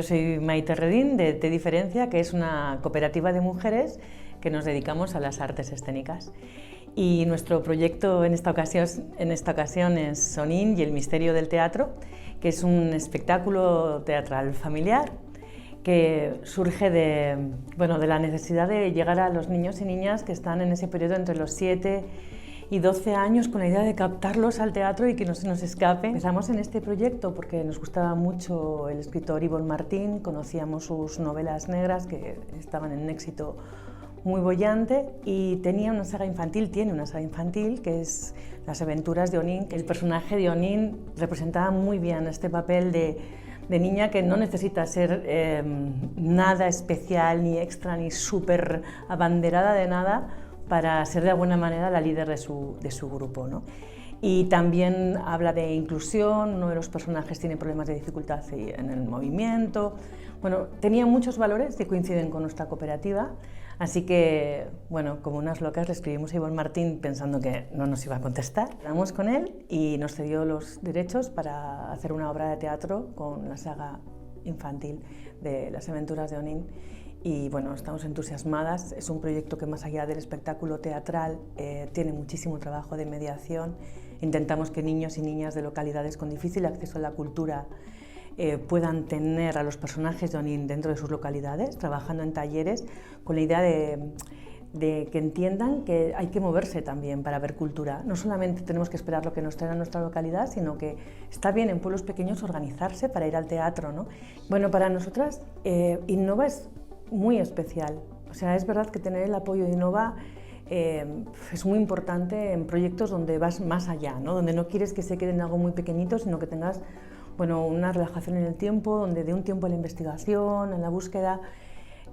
Yo soy Maite Redín de Te Diferencia, que es una cooperativa de mujeres que nos dedicamos a las artes escénicas. Y nuestro proyecto en esta ocasión es Sonin y el misterio del teatro, que es un espectáculo teatral familiar que surge de la necesidad de llegar a los niños y niñas que están en ese periodo entre los 7 y 12 años con la idea de captarlos al teatro y que no se nos escape. Empezamos en este proyecto porque nos gustaba mucho el escritor Ivonne Martín, conocíamos sus novelas negras que estaban en un éxito muy boyante y tiene una saga infantil que es Las aventuras de Onin. El personaje de Onin representaba muy bien este papel de niña que no necesita ser nada especial, ni extra, ni súper abanderada de nada para ser de alguna manera la líder de su grupo, ¿no? Y también habla de inclusión, uno de los personajes tiene problemas de dificultad en el movimiento. Bueno, tenía muchos valores que coinciden con nuestra cooperativa, así que, bueno, como unas locas le escribimos a Ivonne Martín pensando que no nos iba a contestar. Hablamos con él y nos cedió los derechos para hacer una obra de teatro con la saga infantil de Las aventuras de Onin. Y bueno, estamos entusiasmadas, es un proyecto que más allá del espectáculo teatral tiene muchísimo trabajo de mediación. Intentamos que niños y niñas de localidades con difícil acceso a la cultura puedan tener a los personajes de Onin dentro de sus localidades, trabajando en talleres con la idea de que entiendan que hay que moverse también para ver cultura. No solamente tenemos que esperar lo que nos traen a nuestra localidad, sino que está bien en pueblos pequeños organizarse para ir al teatro, ¿no? Bueno, para nosotras Innova es muy especial. O sea, es verdad que tener el apoyo de Innova es muy importante en proyectos donde vas más allá, ¿no? Donde no quieres que se quede en algo muy pequeñito, sino que tengas una relajación en el tiempo, donde dé un tiempo a la investigación, a la búsqueda.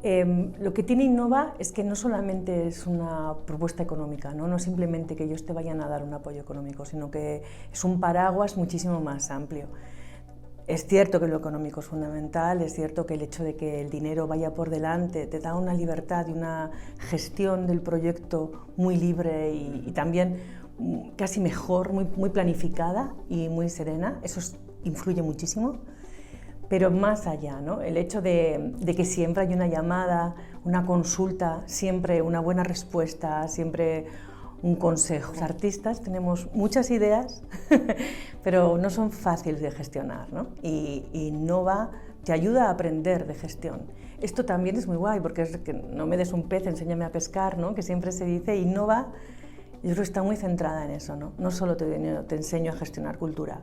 Lo que tiene Innova es que no solamente es una propuesta económica, ¿no? No simplemente que ellos te vayan a dar un apoyo económico, sino que es un paraguas muchísimo más amplio. Es cierto que lo económico es fundamental, es cierto que el hecho de que el dinero vaya por delante te da una libertad y una gestión del proyecto muy libre y también casi mejor, muy planificada y muy serena, eso influye muchísimo. Pero más allá, ¿no? El hecho de que siempre hay una llamada, una consulta, siempre una buena respuesta, siempre un consejo. Los artistas tenemos muchas ideas, pero no son fáciles de gestionar, ¿no? Y Innova te ayuda a aprender de gestión. Esto también es muy guay, porque es que no me des un pez, enséñame a pescar, ¿no? Que siempre se dice. Innova, yo creo que está muy centrada en eso, ¿no? No solo te enseño a gestionar cultura.